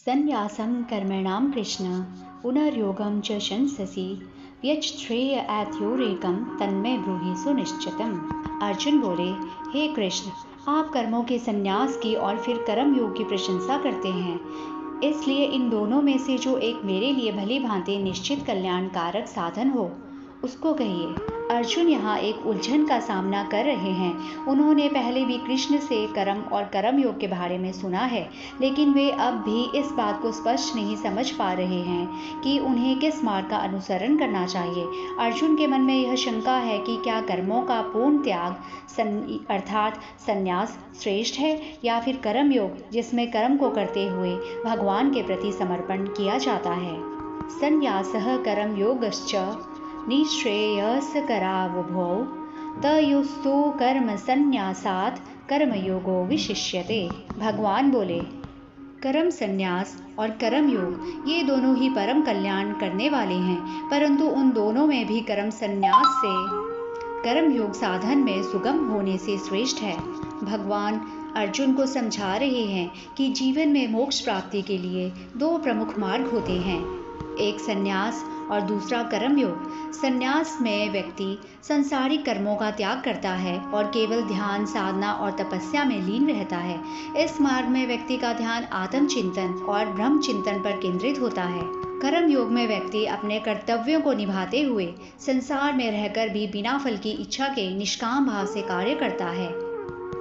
संन्यासं कर्मणां कृष्ण पुनर्योगं च शंससि व्यच्छ्रेययात्योरेकं तन्मे ब्रूहि सुनिश्चितम्। अर्जुन बोले, हे कृष्ण, आप कर्मों के संन्यास की और फिर कर्म योग की प्रशंसा करते हैं, इसलिए इन दोनों में से जो एक मेरे लिए भली भांति निश्चित कल्याणकारक साधन हो उसको कहिए। अर्जुन यहाँ एक उलझन का सामना कर रहे हैं। उन्होंने पहले भी कृष्ण से कर्म और कर्म योग के बारे में सुना है, लेकिन वे अब भी इस बात को स्पष्ट नहीं समझ पा रहे हैं कि उन्हें किस मार्ग का अनुसरण करना चाहिए। अर्जुन के मन में यह शंका है कि क्या कर्मों का पूर्ण त्याग अर्थात संन्यास श्रेष्ठ है, या फिर कर्म योग जिसमें कर्म को करते हुए भगवान के प्रति समर्पण किया जाता है। संन्यासः कर्म योगश्च निःश्रेयस्करावुभौ तयोस्तु कर्म संन्यासात् कर्मयोगो विशिष्यते। भगवान बोले, कर्म संन्यास और कर्म योग ये दोनों ही परम कल्याण करने वाले हैं, परंतु उन दोनों में भी कर्म संन्यास से कर्म योग साधन में सुगम होने से श्रेष्ठ है। भगवान अर्जुन को समझा रहे हैं कि जीवन में मोक्ष प्राप्ति के लिए दो प्रमुख मार्ग होते हैं, एक संन्यास और दूसरा कर्म योग। संन्यास में व्यक्ति संसारिक कर्मों का त्याग करता है और केवल ध्यान, साधना और तपस्या में लीन रहता है। इस मार्ग में व्यक्ति का ध्यान आत्मचिंतन और ब्रह्म चिंतन पर केंद्रित होता है। कर्म योग में व्यक्ति अपने कर्तव्यों को निभाते हुए संसार में रहकर भी बिना फल की इच्छा के निष्काम भाव से कार्य करता है।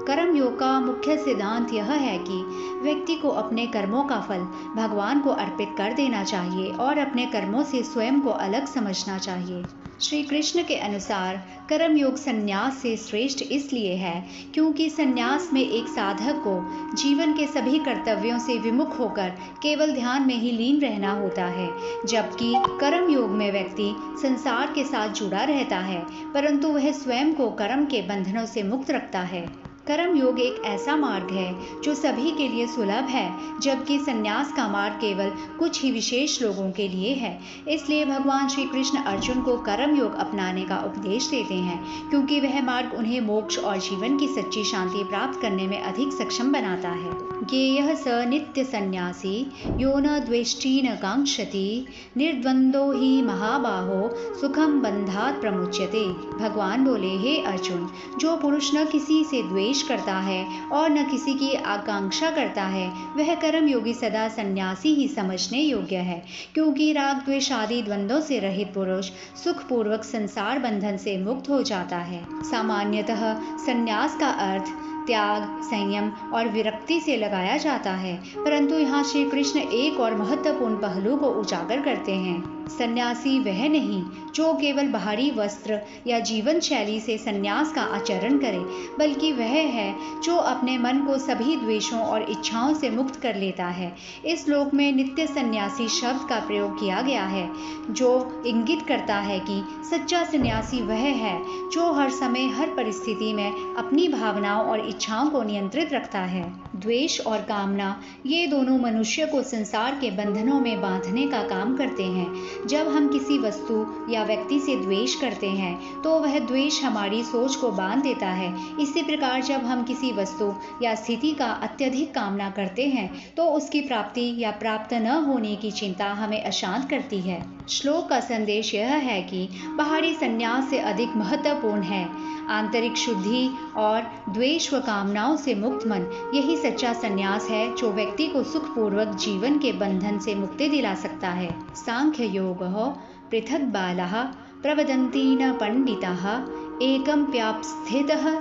कर्म योग का मुख्य सिद्धांत यह है कि व्यक्ति को अपने कर्मों का फल भगवान को अर्पित कर देना चाहिए और अपने कर्मों से स्वयं को अलग समझना चाहिए। श्री कृष्ण के अनुसार कर्म योग संन्यास से श्रेष्ठ इसलिए है क्योंकि संन्यास में एक साधक को जीवन के सभी कर्तव्यों से विमुख होकर केवल ध्यान में ही लीन रहना होता है, जबकि कर्म योग में व्यक्ति संसार के साथ जुड़ा रहता है, परंतु वह स्वयं को कर्म के बंधनों से मुक्त रखता है। कर्म योग एक ऐसा मार्ग है जो सभी के लिए सुलभ है, जबकि संन्यास का मार्ग केवल कुछ ही विशेष लोगों के लिए है। इसलिए भगवान श्री कृष्ण अर्जुन को कर्म योग अपनाने का उपदेश देते हैं, क्योंकि वह मार्ग उन्हें मोक्ष और जीवन की सच्ची शांति प्राप्त करने में अधिक सक्षम बनाता है। ज्ञेयः स नित्य सन्यासी यो न द्वेष्टि न कांक्षति निर्द्वंद्वो ही महाबाहो सुखम बंधात् प्रमुच्यते। भगवान बोले, हे अर्जुन, जो पुरुष न किसी से द्वेष करता है और न किसी की आकांक्षा करता है, वह कर्म योगी सदा सन्यासी ही समझने योग्य है, क्योंकि राग द्वेष आदि द्वंद्वों से रहित पुरुष सुखपूर्वक संसार बंधन से मुक्त हो जाता है। सामान्यतः संन्यास का अर्थ त्याग, संयम और विरक्ति से लगाया जाता है, परंतु यहाँ श्री कृष्ण एक और महत्वपूर्ण पहलू को उजागर करते हैं। सन्यासी वह नहीं जो केवल बाहरी वस्त्र या जीवन शैली से सन्यास का आचरण करे, बल्कि वह है जो अपने मन को सभी द्वेषों और इच्छाओं से मुक्त कर लेता है। इस श्लोक में नित्य सन्यासी शब्द का प्रयोग किया गया है, जो इंगित करता है कि सच्चा सन्यासी वह है जो हर समय हर परिस्थिति में अपनी भावनाओं और इच्छाओं को नियंत्रित रखता है। द्वेष और कामना ये दोनों मनुष्य को संसार के बंधनों में बांधने का काम करते हैं। जब हम किसी वस्तु या व्यक्ति से द्वेष करते हैं तो वह द्वेष हमारी सोच को बांध देता है। इसी प्रकार जब हम किसी वस्तु या स्थिति का अत्यधिक कामना करते हैं तो उसकी प्राप्ति या प्राप्त न होने की चिंता हमें अशांत करती है। श्लोक का संदेश यह है कि बाहरी संन्यास से अधिक महत्वपूर्ण है आंतरिक शुद्धि और द्वेष व कामनाओं से मुक्त मन। यही सच्चा संन्यास है जो व्यक्ति को सुखपूर्वक जीवन के बंधन से मुक्ति दिला सकता है। सांख्य योगः पृथक बालाः प्रवदन्ति न पंडिताः एकं प्याप्स्थितः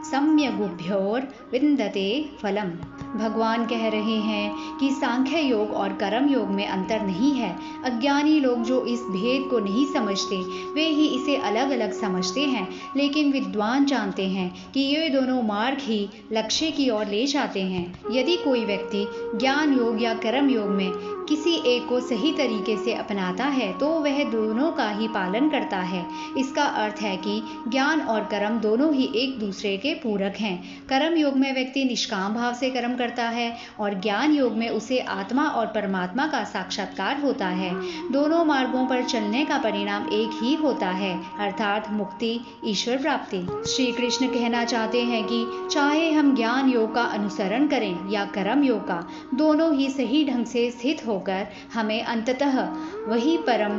सम्यगुभ्योर्विन्दते फलम्। भगवान कह रहे हैं कि सांख्य योग और कर्म योग में अंतर नहीं है। अज्ञानी लोग जो इस भेद को नहीं समझते वे ही इसे अलग अलग समझते हैं, लेकिन विद्वान जानते हैं कि ये दोनों मार्ग ही लक्ष्य की ओर ले जाते हैं। यदि कोई व्यक्ति ज्ञान योग या कर्म योग में किसी एक को सही तरीके से अपनाता है तो वह दोनों का ही पालन करता है। इसका अर्थ है कि ज्ञान और कर्म दोनों ही एक दूसरे के के पूरक हैं। कर्म योग में व्यक्ति निष्काम भाव से कर्म करता है और ज्ञान योग में उसे आत्मा और परमात्मा का साक्षात्कार होता है। दोनों मार्गों पर चलने का परिणाम एक ही होता है, अर्थात मुक्ति, ईश्वर प्राप्ति। श्री कृष्ण कहना चाहते हैं कि चाहे हम ज्ञान योग का अनुसरण करें या कर्म योग का, दोनों ही सही ढंग से स्थित होकर हमें अंततः वही परम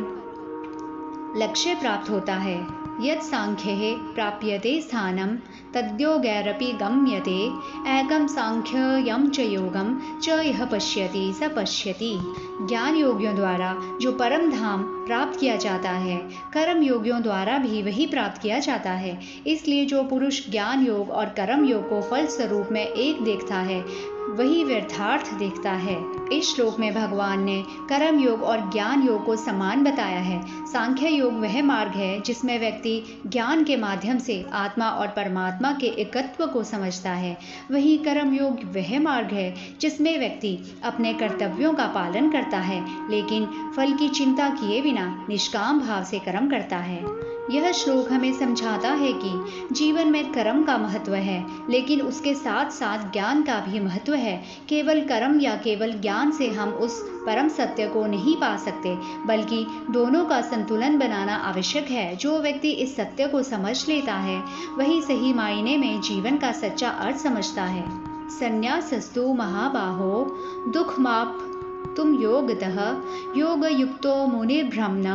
लक्ष्य प्राप्त होता है। यत् सांख्ये प्राप्यते स्थानं तद्योगैरपि गम्यते, एकं सांख्यं च योगं च यः पश्यति स पश्यति। ज्ञान योगियों द्वारा जो परम धाम प्राप्त किया जाता है, कर्म योगियों द्वारा भी वही प्राप्त किया जाता है। इसलिए जो पुरुष ज्ञान योग और कर्म योग को फल स्वरूप में एक देखता है, वही व्यर्थार्थ देखता है। इस श्लोक में भगवान ने कर्म योग और ज्ञान योग को समान बताया है। सांख्य योग वह मार्ग है जिसमें व्यक्ति ज्ञान के माध्यम से आत्मा और परमात्मा के एकत्व को समझता है। वही कर्म योग वह मार्ग है जिसमें व्यक्ति अपने कर्तव्यों का पालन करता है, लेकिन फल की चिंता किए बिना निष्काम भाव से कर्म करता है। यह श्लोक हमें समझाता है कि जीवन में कर्म का महत्व है, लेकिन उसके साथ साथ ज्ञान का भी महत्व है। केवल कर्म या केवल ज्ञान से हम उस परम सत्य को नहीं पा सकते, बल्कि दोनों का संतुलन बनाना आवश्यक है। जो व्यक्ति इस सत्य को समझ लेता है, वही सही मायने में जीवन का सच्चा अर्थ समझता है। संन्यासस्तु महाबाहो दुःखमाप तुम योगतः योगयुक्तो मुनिर्ब्रह्मण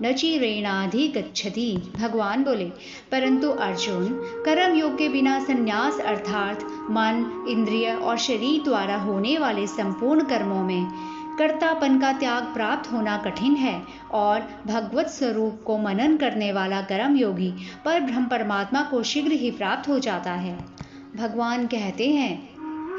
न चिरेणाधिगच्छति। भगवान बोले, परंतु अर्जुन, कर्म योग के बिना संन्यास अर्थात मन, इंद्रिय और शरीर द्वारा होने वाले संपूर्ण कर्मों में कर्तापन का त्याग प्राप्त होना कठिन है, और भगवत स्वरूप को मनन करने वाला कर्म योगी पर ब्रह्म परमात्मा को शीघ्र ही प्राप्त हो जाता है। भगवान कहते हैं,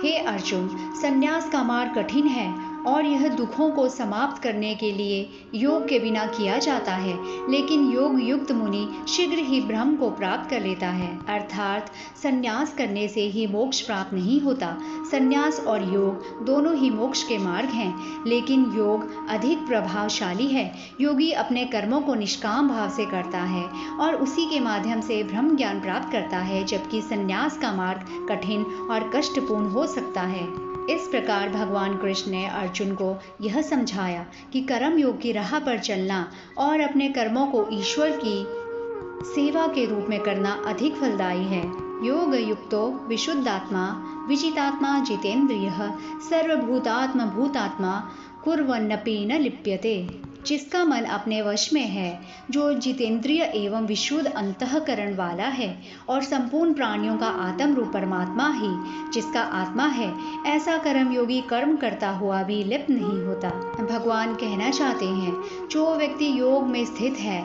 हे अर्जुन, संन्यास का मार्ग कठिन है और यह दुखों को समाप्त करने के लिए योग के बिना किया जाता है, लेकिन योग युक्त मुनि शीघ्र ही ब्रह्म को प्राप्त कर लेता है। अर्थात संन्यास करने से ही मोक्ष प्राप्त नहीं होता। संन्यास और योग दोनों ही मोक्ष के मार्ग हैं, लेकिन योग अधिक प्रभावशाली है। योगी अपने कर्मों को निष्काम भाव से करता है और उसी के माध्यम से ब्रह्म ज्ञान प्राप्त करता है, जबकि संन्यास का मार्ग कठिन और कष्टपूर्ण हो सकता है। इस प्रकार भगवान कृष्ण ने अर्जुन को यह समझाया कि कर्म योग की राह पर चलना और अपने कर्मों को ईश्वर की सेवा के रूप में करना अधिक फलदायी है। योग युक्तो विशुद्धात्मा विजितात्मा जितेंद्रियः सर्वभूतात्म भूतात्मा कुर्वन्नपि न लिप्यते। जिसका मन अपने वश में है, जो जितेंद्रिय एवं विशुद्ध अंतःकरण वाला है और संपूर्ण प्राणियों का आत्म रूप परमात्मा ही जिसका आत्मा है, ऐसा कर्म योगी कर्म करता हुआ भी लिप्त नहीं होता। भगवान कहना चाहते हैं, जो व्यक्ति योग में स्थित है,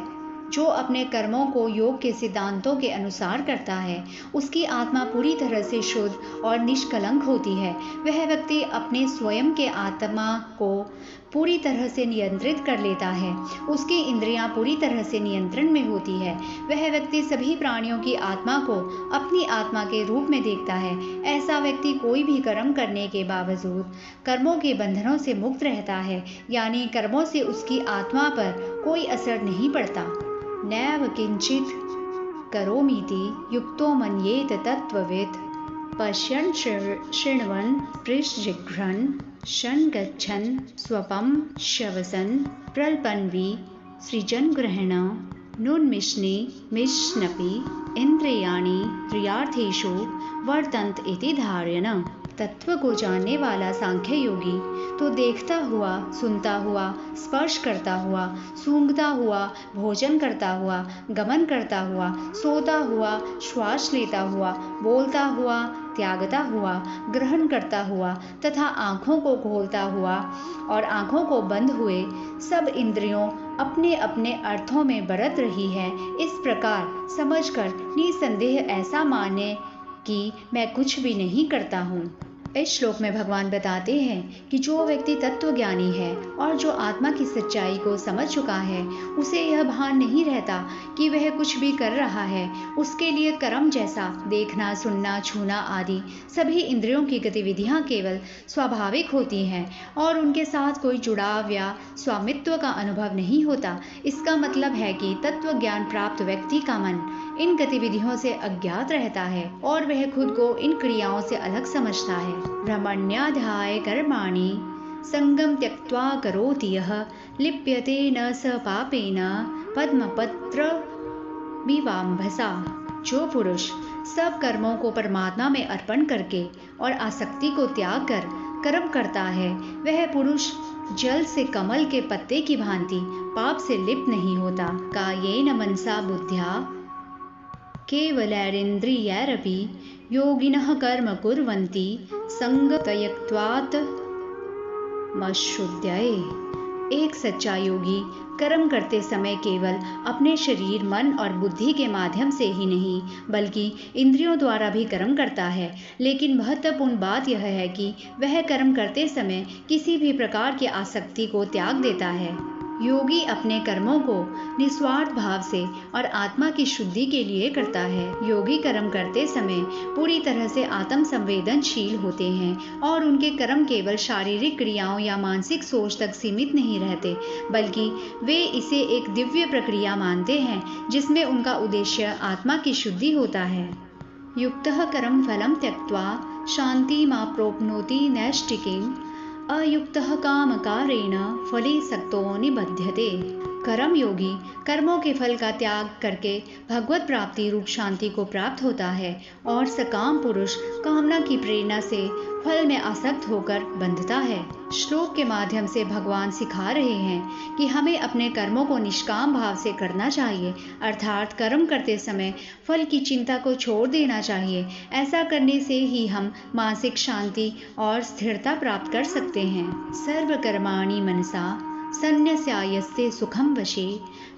जो अपने कर्मों को योग के सिद्धांतों के अनुसार करता है, उसकी आत्मा पूरी तरह से शुद्ध और निष्कलंक होती है। वह व्यक्ति अपने स्वयं के आत्मा को पूरी तरह से नियंत्रित कर लेता है। उसकी इंद्रियां पूरी तरह से नियंत्रण में होती है। वह व्यक्ति सभी प्राणियों की आत्मा को अपनी आत्मा के रूप में देखता है। ऐसा व्यक्ति कोई भी कर्म करने के बावजूद कर्मों के बंधनों से मुक्त रहता है, यानी कर्मों से उसकी आत्मा पर कोई असर नहीं पड़ता। नैव किंचित करोमीति युक्तो मन्येत तत्त्ववित् पश्यन् शृण्वन् स्पृशजिघ्रन् शन् गच्छन् स्वपं श्वसन् प्रल्पन्वि सृजन् ग्रहण नुन्मिष्णि मिष्णपि इंद्रियाणि क्रियार्थेषु वर्तन्त इति धारयन्। तत्व को जानने वाला सांख्य योगी तो देखता हुआ, सुनता हुआ, स्पर्श करता हुआ, सूंघता हुआ, भोजन करता हुआ, गमन करता हुआ, सोता हुआ, श्वास लेता हुआ, बोलता हुआ, त्यागता हुआ, ग्रहण करता हुआ तथा आँखों को खोलता हुआ और आँखों को बंद हुए सब इंद्रियों अपने अपने अर्थों में बरत रही है, इस प्रकार समझकर निसंदेह ऐसा माने कि मैं कुछ भी नहीं करता हूँ। इस श्लोक में भगवान बताते हैं कि जो व्यक्ति तत्वज्ञानी है और जो आत्मा की सच्चाई को समझ चुका है, उसे यह भान नहीं रहता कि वह कुछ भी कर रहा है। उसके लिए कर्म जैसा देखना, सुनना, छूना आदि सभी इंद्रियों की गतिविधियां केवल स्वाभाविक होती हैं और उनके साथ कोई जुड़ाव या स्वामित्व का अनुभव नहीं होता। इसका मतलब है कि तत्व ज्ञान प्राप्त व्यक्ति का मन इन गतिविधियों से अज्ञात रहता है और वह खुद को इन क्रियाओं से अलग समझता है। ब्रह्मण्याध्याय कर्माणि संगम त्यक्त्वा करोति यः लिप्यते न स पापेन पद्मपत्र विवाम्भसा। जो पुरुष सब कर्मों को परमात्मा में अर्पण करके और आसक्ति को त्याग कर कर्म करता है, वह पुरुष जल से कमल के पत्ते की भांति पाप से लिप्त नहीं होता। कायेन मनसा बुद्ध्या केवलैरिन्द्रियैरपि योगिनः कर्म कुर्वन्ति संगतयत्वात् मशुद्ध्यये। एक सच्चा योगी कर्म करते समय केवल अपने शरीर, मन और बुद्धि के माध्यम से ही नहीं बल्कि इंद्रियों द्वारा भी कर्म करता है। लेकिन महत्वपूर्ण बात यह है कि वह कर्म करते समय किसी भी प्रकार की आसक्ति को त्याग देता है। योगी अपने कर्मों को निस्वार्थ भाव से और आत्मा की शुद्धि के लिए करता है। योगी कर्म करते समय पूरी तरह से आत्म संवेदनशील होते हैं और उनके कर्म केवल शारीरिक क्रियाओं या मानसिक सोच तक सीमित नहीं रहते, बल्कि वे इसे एक दिव्य प्रक्रिया मानते हैं जिसमें उनका उद्देश्य आत्मा की शुद्धि होता है। युक्तः कर्म फलं त्यक्त्वा शान्तिमाप्नोति नैष्ठिकीम् अयुक्तः कामकारेण फले सक्तो निबध्यते। कर्म योगी कर्मों के फल का त्याग करके भगवत प्राप्ति रूप शांति को प्राप्त होता है और सकाम पुरुष कामना की प्रेरणा से फल में आसक्त होकर बंधता है। श्लोक के माध्यम से भगवान सिखा रहे हैं कि हमें अपने कर्मों को निष्काम भाव से करना चाहिए, अर्थात कर्म करते समय फल की चिंता को छोड़ देना चाहिए। ऐसा करने से ही हम मानसिक शांति और स्थिरता प्राप्त कर सकते हैं। सर्वकर्माणि मनसा सन्न्यस्यायस्ते सुखम वशे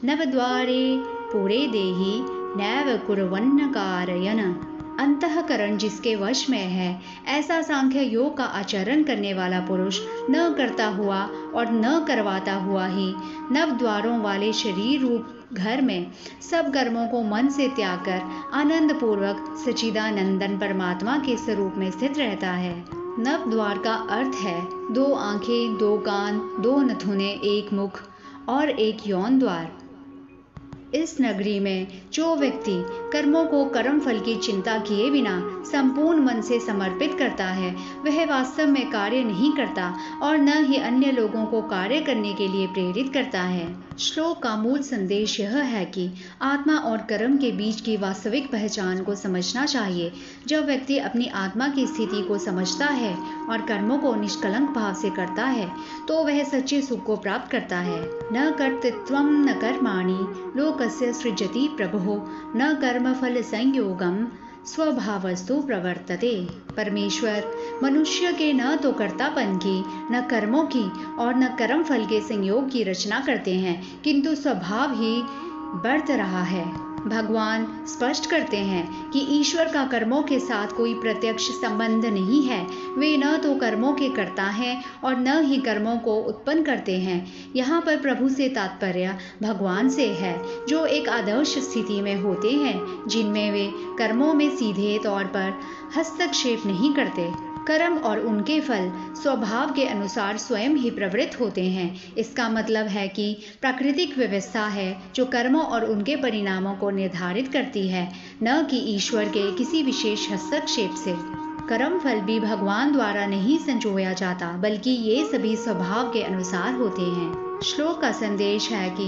नवद्वारे पूरे देहि नैव कुर्वन्न कारयन्। अंतःकरण जिसके वश में है, ऐसा सांख्य योग का आचरण करने वाला पुरुष न करता हुआ और न करवाता हुआ ही नव द्वारों वाले शरीर रूप घर में सब कर्मों को मन से त्याग कर आनंद पूर्वक सच्चिदानंदन परमात्मा के स्वरूप में स्थित रहता है। नव द्वार का अर्थ है 2 आंखें, 2 कान, 2 नथुने, 1 मुख और 1 यौन द्वार। इस नगरी में जो व्यक्ति कर्मों को कर्म फल की चिंता किए बिना संपूर्ण मन से समर्पित करता है, वह वास्तव में कार्य नहीं करता और न ही अन्य लोगों को कार्य करने के लिए प्रेरित करता है। श्लोक का मूल संदेश यह है कि आत्मा और कर्म के बीच की वास्तविक पहचान को समझना चाहिए। जब व्यक्ति अपनी आत्मा की स्थिति को समझता है और कर्मों को निष्कलंक भाव से करता है, तो वह सच्चे सुख को प्राप्त करता है। न कर्तृत्वं न कर्माणि लोकस्य सृजति प्रभुः न कर्मफल संयोगम स्वभावस्तु प्रवर्तते। परमेश्वर मनुष्य के न तो कर्तापन की, न कर्मों की और न कर्म फल के संयोग की रचना करते हैं, किंतु स्वभाव ही बढ़ रहा है। भगवान स्पष्ट करते हैं कि ईश्वर का कर्मों के साथ कोई प्रत्यक्ष संबंध नहीं है। वे न तो कर्मों के कर्ता हैं और न ही कर्मों को उत्पन्न करते हैं। यहाँ पर प्रभु से तात्पर्य भगवान से है, जो एक आदर्श स्थिति में होते हैं, जिनमें वे कर्मों में सीधे तौर पर हस्तक्षेप नहीं करते। कर्म और उनके फल स्वभाव के अनुसार स्वयं ही प्रवृत्त होते हैं। इसका मतलब है कि प्राकृतिक व्यवस्था है जो कर्मों और उनके परिणामों को निर्धारित करती है, न कि ईश्वर के किसी विशेष हस्तक्षेप से। कर्म फल भी भगवान द्वारा नहीं संजोया जाता, बल्कि ये सभी स्वभाव के अनुसार होते हैं। श्लोक का संदेश है कि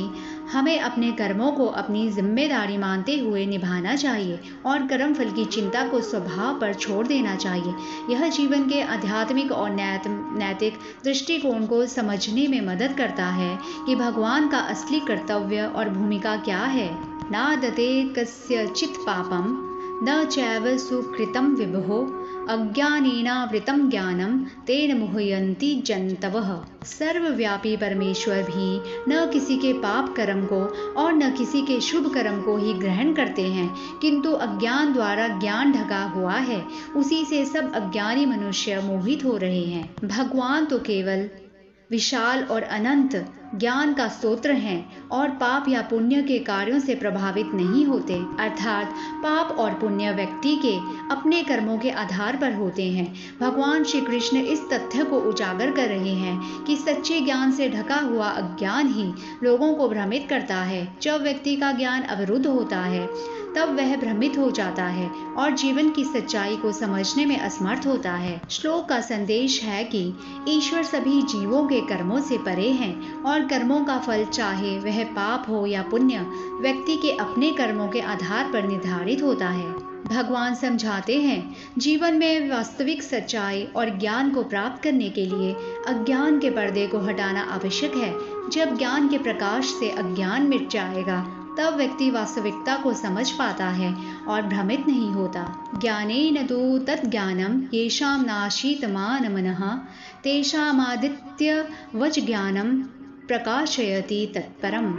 हमें अपने कर्मों को अपनी जिम्मेदारी मानते हुए निभाना चाहिए और कर्म फल की चिंता को स्वभाव पर छोड़ देना चाहिए। यह जीवन के आध्यात्मिक और नैतिक दृष्टिकोण को समझने में मदद करता है कि भगवान का असली कर्तव्य और भूमिका क्या है। नादते कस्यचित् पापम न चैव सुकृतं विभो अज्ञानेनावृतं ज्ञानं तेन मुह्यन्ति जन्तवः। सर्वव्यापी परमेश्वर भी न किसी के पाप कर्म को और न किसी के शुभ कर्म को ही ग्रहण करते हैं, किंतु अज्ञान द्वारा ज्ञान ढका हुआ है, उसी से सब अज्ञानी मनुष्य मोहित हो रहे हैं। भगवान तो केवल विशाल और अनंत ज्ञान का स्तोत्र हैं और पाप या पुण्य के कार्यों से प्रभावित नहीं होते, अर्थात पाप और पुण्य व्यक्ति के अपने कर्मों के आधार पर होते हैं। भगवान श्री कृष्ण इस तथ्य को उजागर कर रहे हैं कि सच्चे ज्ञान से ढका हुआ अज्ञान ही लोगों को भ्रमित करता है। जब व्यक्ति का ज्ञान अवरुद्ध होता है तब वह भ्रमित हो जाता है और जीवन की सच्चाई को समझने में असमर्थ होता है। श्लोक का संदेश है कि ईश्वर सभी जीवों के कर्मों से परे हैं और कर्मों का फल चाहे वह पाप हो या पुण्य व्यक्ति के अपने कर्मों के आधार पर निर्धारित होता है। भगवान समझाते हैं, जीवन में वास्तविक सच्चाई और ज्ञान को प्राप्त करने के लिए अज्ञान के पर्दे को हटाना आवश्यक है। जब ज्ञान के प्रकाश से अज्ञान मिट जाएगा तब व्यक्ति वास्तविकता को समझ पाता है और भ्रमित नहीं होता। ज्ञानेन तु तज्ज्ञानं येषां नाशीतमानमनः तेषामादित्यवच ज्ञानं प्रकाशयति तत्परम्।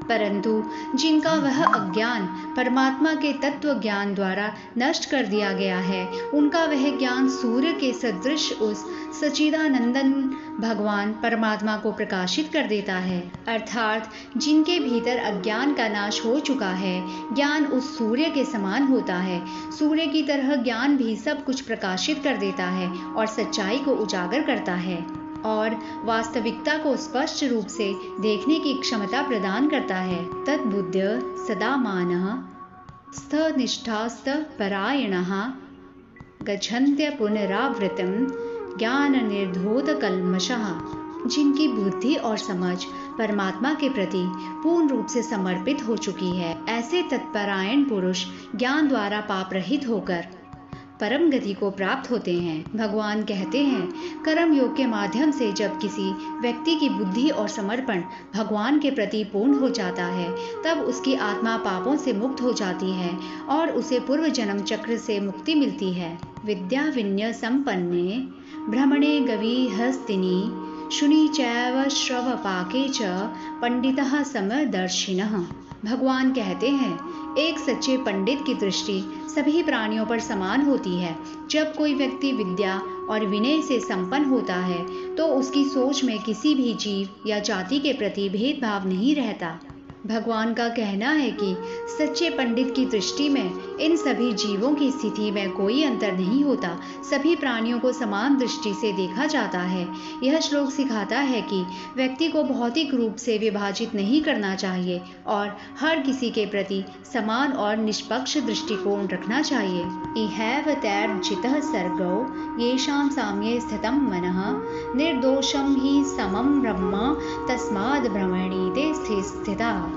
परंतु जिनका वह अज्ञान परमात्मा के तत्व ज्ञान द्वारा नष्ट कर दिया गया है, उनका वह ज्ञान सूर्य के सदृश उस सच्चिदानंदन भगवान परमात्मा को प्रकाशित कर देता है। अर्थात जिनके भीतर अज्ञान का नाश हो चुका है, ज्ञान उस सूर्य के समान होता है। सूर्य की तरह ज्ञान भी सब कुछ प्रकाशित कर देता है और सच्चाई को उजागर करता है और वास्तविकता को स्पष्ट रूप से देखने की क्षमता प्रदान करता है। तद्बुद्ध्य सदा मानः स्थनिष्ठास्तपरायणः गच्छन्त्य पुनरावृत्तिं ज्ञाननिर्धूतकल्मषः। जिनकी बुद्धि और समझ परमात्मा के प्रति पूर्ण रूप से समर्पित हो चुकी है, ऐसे तत्परायण पुरुष ज्ञान द्वारा पाप रहित होकर परम गति को प्राप्त होते हैं। भगवान कहते हैं, कर्म योग के माध्यम से जब किसी व्यक्ति की बुद्धि और समर्पण भगवान के प्रति पूर्ण हो जाता है, तब उसकी आत्मा पापों से मुक्त हो जाती है और उसे पूर्व जन्म चक्र से मुक्ति मिलती है। विद्या विनय संपन्ने भ्रमणे गवीहस्तिनि शुनि चैव श्रवपाके च पंडितः समदर्शिनः। भगवान कहते हैं, एक सच्चे पंडित की दृष्टि सभी प्राणियों पर समान होती है। जब कोई व्यक्ति विद्या और विनय से संपन्न होता है तो उसकी सोच में किसी भी जीव या जाति के प्रति भेदभाव नहीं रहता। भगवान का कहना है कि सच्चे पंडित की दृष्टि में इन सभी जीवों की स्थिति में कोई अंतर नहीं होता, सभी प्राणियों को समान दृष्टि से देखा जाता है। यह श्लोक सिखाता है कि व्यक्ति को भौतिक रूप से विभाजित नहीं करना चाहिए और हर किसी के प्रति समान और निष्पक्ष दृष्टिकोण रखना चाहिए। इहैव तैर्जितः सर्गो येषां साम्ये स्थितं मनः निर्दोषं हि समं ब्रह्म तस्माद् ब्रह्मणीते स्थिता।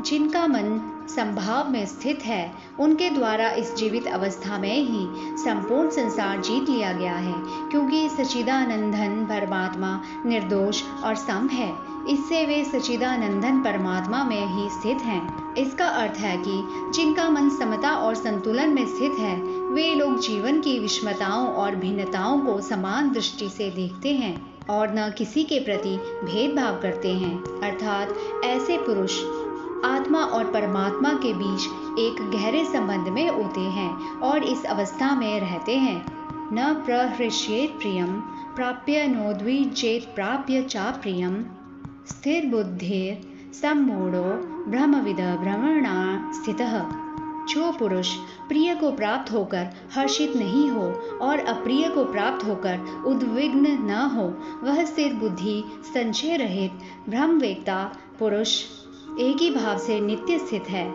जिनका मन संभाव में स्थित है, उनके द्वारा इस जीवित अवस्था में ही संपूर्ण संसार जीत लिया गया है, क्योंकि सच्चिदानंदन परमात्मा निर्दोष और सम है। इससे वे सच्चिदानंदन परमात्मा में ही स्थित हैं। इसका अर्थ है कि जिनका मन समता और संतुलन में स्थित है, वे लोग जीवन की विषमताओं और भिन्नताओं को समान दृष्टि से देखते हैं और न किसी के प्रति भेदभाव करते हैं। अर्थात ऐसे पुरुष आत्मा और परमात्मा के बीच एक गहरे संबंध में होते हैं और इस अवस्था में रहते हैं। न प्रहृष्येत प्रियम प्राप्य नोद्विजेत प्राप्य चा प्रियम स्थिर बुद्धिर सम्मूढ़ो ब्रह्मविद भ्रमणा स्थितः। जो पुरुष प्रिय को प्राप्त होकर हर्षित नहीं हो और अप्रिय को प्राप्त होकर उद्विग्न न हो, वह स्थिर बुद्धि संशय रहित ब्रह्मवेत्ता पुरुष एक ही भाव से नित्य स्थित है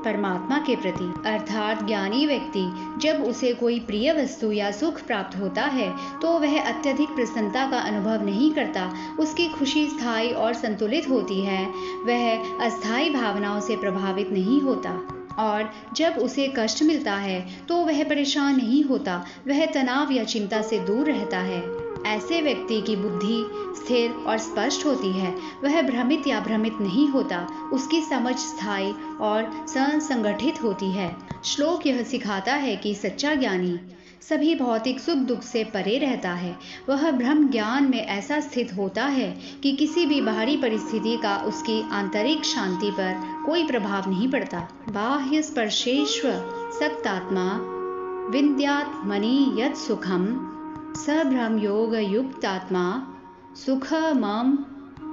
परमात्मा के प्रति। अर्थात ज्ञानी व्यक्ति जब उसे कोई प्रिय वस्तु या सुख प्राप्त होता है तो वह अत्यधिक प्रसन्नता का अनुभव नहीं करता, उसकी खुशी स्थायी और संतुलित होती है, वह अस्थायी भावनाओं से प्रभावित नहीं होता। और जब उसे कष्ट मिलता है तो वह परेशान नहीं होता, वह तनाव या चिंता से दूर रहता है। ऐसे व्यक्ति की बुद्धि स्थिर और स्पष्ट होती है, वह भ्रमित या भ्रमित नहीं होता, उसकी समझ स्थायी और संगठित होती है। श्लोक यह सिखाता है कि सच्चा ज्ञानी सभी भौतिक सुख दुख से परे रहता है। वह ब्रह्म ज्ञान में ऐसा स्थित होता है कि किसी भी बाहरी परिस्थिति का उसकी आंतरिक शांति पर कोई प्रभाव नहीं पड़ता। बाह्य स्पर्शेष्व सक्तात्मा विन्द्यात्मनि यत् सुखम स ब्रह्म योग युक्तात्मा सुखमं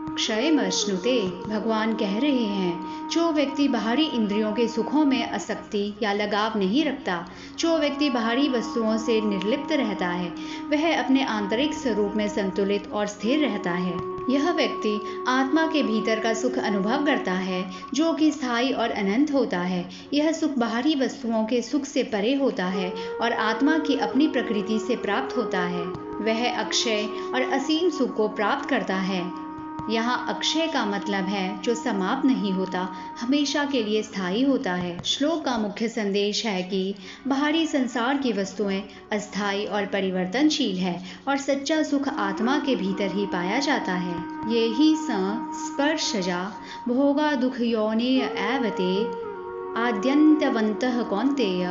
क्षयमश्नुते। भगवान कह रहे हैं, जो व्यक्ति बाहरी इंद्रियों के सुखों में आसक्ति या लगाव नहीं रखता, जो व्यक्ति बाहरी वस्तुओं से निर्लिप्त रहता है, वह अपने आंतरिक स्वरूप में संतुलित और स्थिर रहता है। यह व्यक्ति आत्मा के भीतर का सुख अनुभव करता है, जो कि स्थायी और अनंत होता है। यह सुख बाहरी वस्तुओं के सुख से परे होता है और आत्मा की अपनी प्रकृति से प्राप्त होता है। वह अक्षय और असीम सुख को प्राप्त करता है। यहाँ अक्षय का मतलब है जो समाप्त नहीं होता, हमेशा के लिए स्थायी होता है। श्लोक का मुख्य संदेश है कि बाहरी संसार की वस्तुएं अस्थायी और परिवर्तनशील है और सच्चा सुख आत्मा के भीतर ही पाया जाता है। ये ही स्पर्शजा भोगा दुख योने एवते आद्यन्तवन्तः कौन्तेय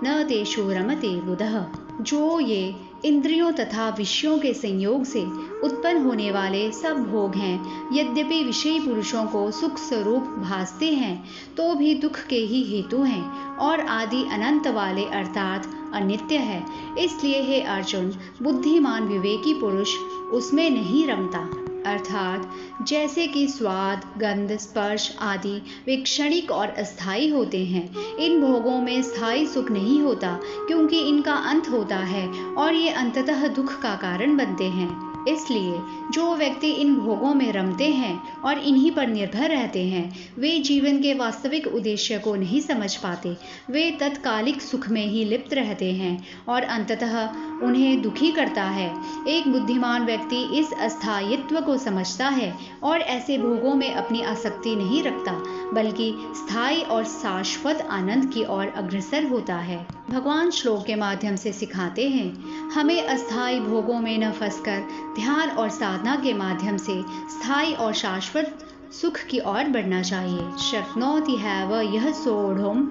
न तेषु रमते बुधः। जो ये इंद्रियों तथा विषयों के संयोग से उत्पन्न होने वाले सब भोग हैं, यद्यपि विषयी पुरुषों को सुख स्वरूप भासते हैं, तो भी दुख के ही हेतु हैं और आदि अनंत वाले अर्थात अनित्य है। इसलिए हे अर्जुन, बुद्धिमान विवेकी पुरुष उसमें नहीं रमता। अर्थात जैसे कि स्वाद, गंध, स्पर्श आदि वे क्षणिक और अस्थायी होते हैं, इन भोगों में स्थायी सुख नहीं होता, क्योंकि इनका अंत होता है और ये अंततः दुख का कारण बनते हैं। इसलिए जो व्यक्ति इन भोगों में रमते हैं और इन्हीं पर निर्भर रहते हैं, वे जीवन के वास्तविक उद्देश्य को नहीं समझ पाते। वे तत्कालिक सुख में ही लिप्त रहते हैं और अंततः उन्हें दुखी करता है। एक बुद्धिमान व्यक्ति इस अस्थायित्व को समझता है और ऐसे भोगों में अपनी आसक्ति नहीं रखता, बल्कि स्थायी और शाश्वत आनंद की ओर अग्रसर होता है। भगवान श्लोक के माध्यम से सिखाते हैं, हमें अस्थायी भोगों में न फंसकर ध्यान और साधना के माध्यम से स्थायी और शाश्वत सुख की ओर बढ़ना चाहिए। शक्नोति हैव यह सोढ़ुम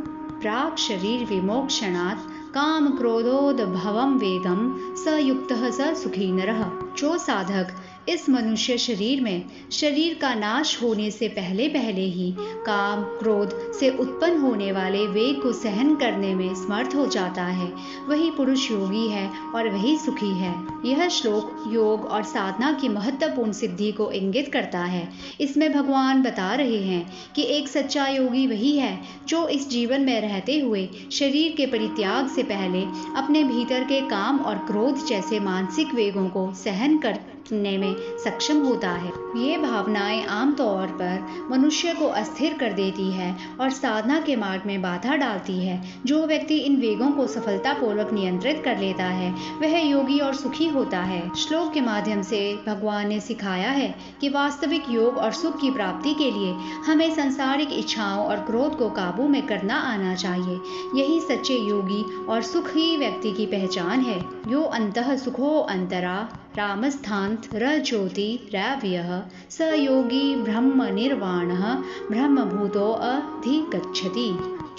प्राक् शरीर विमोक्षणात् काम क्रोधोद्भवं वेगम स युक्तः स सुखी नरः। जो साधक इस मनुष्य शरीर में शरीर का नाश होने से पहले पहले ही काम क्रोध से उत्पन्न होने वाले वेग को सहन करने में समर्थ हो जाता है, वही पुरुष योगी है और वही सुखी है। यह श्लोक योग और साधना की महत्वपूर्ण सिद्धि को इंगित करता है। इसमें भगवान बता रहे हैं कि एक सच्चा योगी वही है जो इस जीवन में रहते हुए शरीर के परित्याग से पहले अपने भीतर के काम और क्रोध जैसे मानसिक वेगों को सहन करने में सक्षम होता है। ये भावनाएं आमतौर पर मनुष्य को अस्थिर कर देती है और साधना के मार्ग में बाधा डालती है। जो व्यक्ति इन वेगों को सफलतापूर्वक नियंत्रित कर लेता है, वह योगी और सुखी होता है। श्लोक के माध्यम से भगवान ने सिखाया है कि वास्तविक योग और सुख की प्राप्ति के लिए हमें सांसारिक इच्छाओं और क्रोध को काबू में करना आना चाहिए। यही सच्चे योगी और सुखी व्यक्ति की पहचान है। यो अंतः सुखो अंतरा रामस्थान्त रज्योति रव्यः स योगी ब्रह्म निर्वाणः ब्रह्मभूतो अधिगच्छति।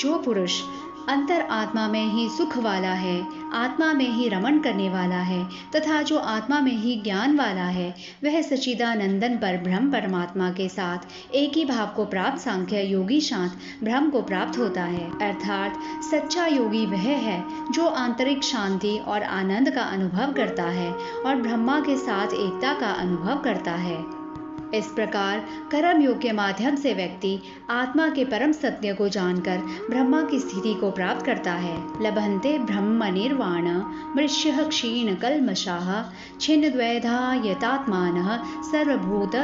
जो पुरुष अंतर आत्मा में ही सुख वाला है, आत्मा में ही रमण करने वाला है तथा जो आत्मा में ही ज्ञान वाला है, वह सच्चिदानंदन पर ब्रह्म परमात्मा के साथ एक ही भाव को प्राप्त सांख्य योगी शांत ब्रह्म को प्राप्त होता है। अर्थात सच्चा योगी वह है जो आंतरिक शांति और आनंद का अनुभव करता है और ब्रह्मा के साथ एकता का अनुभव करता है। इस प्रकार कर्म योग के माध्यम से व्यक्ति आत्मा के परम सत्य को जानकर ब्रह्मा की स्थिति को प्राप्त करता है। लभन्ते ब्रह्म निर्वाण मृष्यः क्षीण कल्मषाः छिन्न द्वैधा यतात्मानः सर्वभूत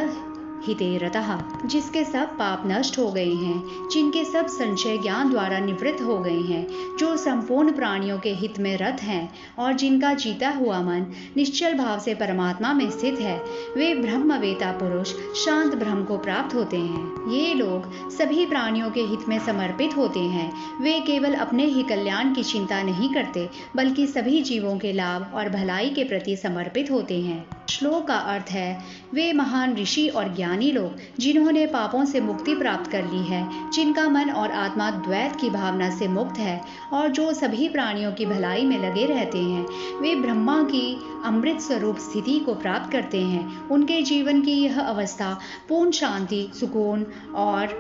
हिते रतः। जिसके सब पाप नष्ट हो गए हैं, जिनके सब संशय ज्ञान द्वारा निवृत्त हो गए हैं, जो संपूर्ण प्राणियों के हित में रत हैं और जिनका जीता हुआ मन निश्चल भाव से परमात्मा में स्थित है, वे ब्रह्मवेता पुरुष शांत ब्रह्म को प्राप्त होते हैं। ये लोग सभी प्राणियों के हित में समर्पित होते हैं। वे केवल अपने ही कल्याण की चिंता नहीं करते, बल्कि सभी जीवों के लाभ और भलाई के प्रति समर्पित होते हैं। श्लोक का अर्थ है वे महान ऋषि और ज्ञानी लोग जिन्होंने पापों से मुक्ति प्राप्त कर ली है, जिनका मन और आत्मा द्वैत की भावना से मुक्त है और जो सभी प्राणियों की भलाई में लगे रहते हैं, वे ब्रह्मा की अमृत स्वरूप स्थिति को प्राप्त करते हैं। उनके जीवन की यह अवस्था पूर्ण शांति, सुकून और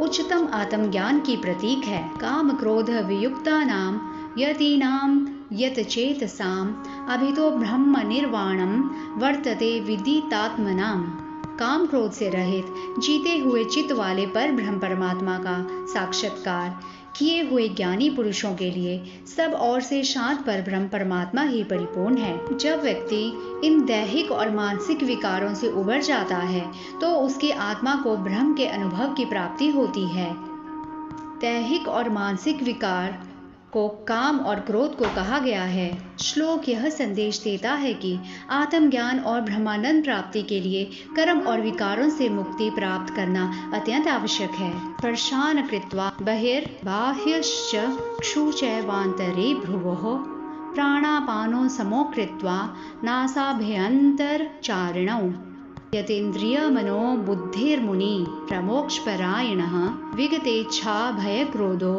उच्चतम आत्मज्ञान की प्रतीक है। काम क्रोध वियुक्तानां यतीनां यत चेतसाम अभितो ब्रह्म निर्वाणम वर्तते विदितात्मनाम। काम क्रोध से रहित जीते हुए चित्त वाले पर ब्रह्म परमात्मा का साक्षात्कार किए हुए ज्ञानी पुरुषों के लिए सब ओर से शांत पर ब्रह्म परमात्मा ही परिपूर्ण है। जब व्यक्ति इन दैहिक और मानसिक विकारों से उबर जाता है तो उसकी आत्मा को ब्रह्म के अनुभव की प्राप्ति होती है। दैहिक और मानसिक विकार को काम और क्रोध को कहा गया है। श्लोक यह संदेश देता है कि आत्मज्ञान और ब्रह्मानंद प्राप्ति के लिए कर्म और विकारों से मुक्ति प्राप्त करना अत्यंत आवश्यक है। स्पर्शान कृत्वा बहिर्बाह्यश्च क्षुचैवान्तरे भ्रुवोः प्राणापानो समो कृत्वा नासाभ्यन्तरचारिणौ यतेन्द्रियमनो बुद्धिर्मुनि प्रमोक्षपरायणः विगतेच्छा भयक्रोधो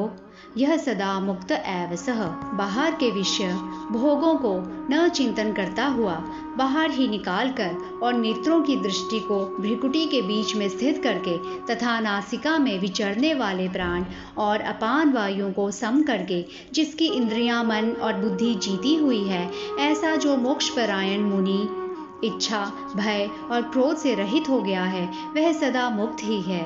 यह सदा मुक्त एव सह। बाहर के विषय भोगों को न चिंतन करता हुआ बाहर ही निकाल कर और नेत्रों की दृष्टि को भ्रिकुटी के बीच में स्थित करके तथा नासिका में विचरने वाले प्राण और अपान वायुओं को सम करके जिसकी इंद्रियां, मन और बुद्धि जीती हुई है, ऐसा जो मोक्षपरायण मुनि इच्छा, भय और क्रोध से रहित हो गया है, वह सदा मुक्त ही है।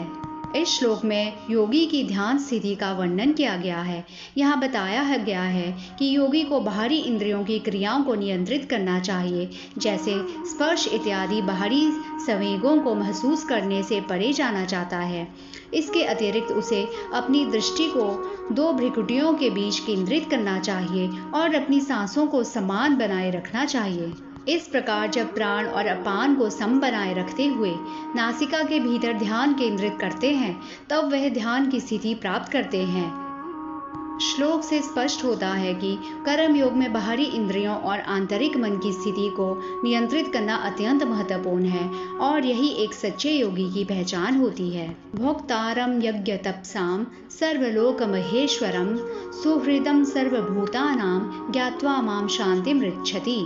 इस श्लोक में योगी की ध्यान स्थिति का वर्णन किया गया है। यहाँ बताया गया है कि योगी को बाहरी इंद्रियों की क्रियाओं को नियंत्रित करना चाहिए, जैसे स्पर्श इत्यादि बाहरी संवेगों को महसूस करने से परे जाना चाहता है। इसके अतिरिक्त उसे अपनी दृष्टि को दो भ्रिकुटियों के बीच केंद्रित करना चाहिए और अपनी सांसों को समान बनाए रखना चाहिए। इस प्रकार जब प्राण और अपान को सम बनाए रखते हुए नासिका के भीतर ध्यान केंद्रित करते हैं, तब वह ध्यान की स्थिति प्राप्त करते हैं। श्लोक से स्पष्ट होता है कि कर्म योग में बाहरी इंद्रियों और आंतरिक मन की स्थिति को नियंत्रित करना अत्यंत महत्वपूर्ण है और यही एक सच्चे योगी की पहचान होती है। भोक्तारं यज्ञ तपसां सर्वलोक महेश्वरं सुहृदं सर्वभूतानां ज्ञात्वा मां शांतिमृच्छति।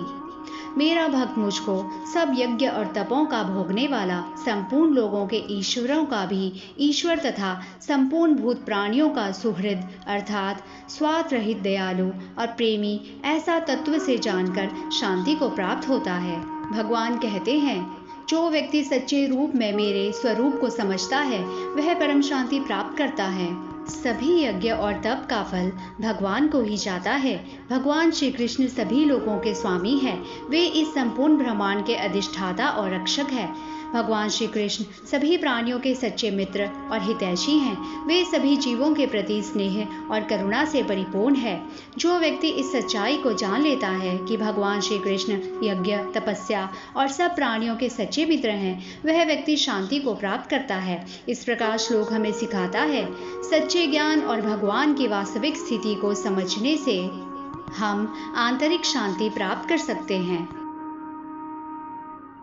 मेरा भक्त मुझको सब यज्ञ और तपों का भोगने वाला, संपूर्ण लोगों के ईश्वरों का भी ईश्वर तथा संपूर्ण भूत प्राणियों का सुहृद अर्थात स्वार्थ रहित दयालु और प्रेमी ऐसा तत्व से जानकर शांति को प्राप्त होता है। भगवान कहते हैं, जो व्यक्ति सच्चे रूप में मेरे स्वरूप को समझता है वह परम शांति प्राप्त करता है। सभी यज्ञ और तप का फल भगवान को ही जाता है। भगवान श्री कृष्ण सभी लोगों के स्वामी हैं। वे इस संपूर्ण ब्रह्मांड के अधिष्ठाता और रक्षक हैं। भगवान श्री कृष्ण सभी प्राणियों के सच्चे मित्र और हितैषी हैं। वे सभी जीवों के प्रति स्नेह और करुणा से परिपूर्ण है। जो व्यक्ति इस सच्चाई को जान लेता है कि भगवान श्री कृष्ण यज्ञ, तपस्या और सब प्राणियों के सच्चे मित्र हैं, वह व्यक्ति शांति को प्राप्त करता है। इस प्रकार श्लोक हमें सिखाता है, सच्चे ज्ञान और भगवान की वास्तविक स्थिति को समझने से हम आंतरिक शांति प्राप्त कर सकते हैं।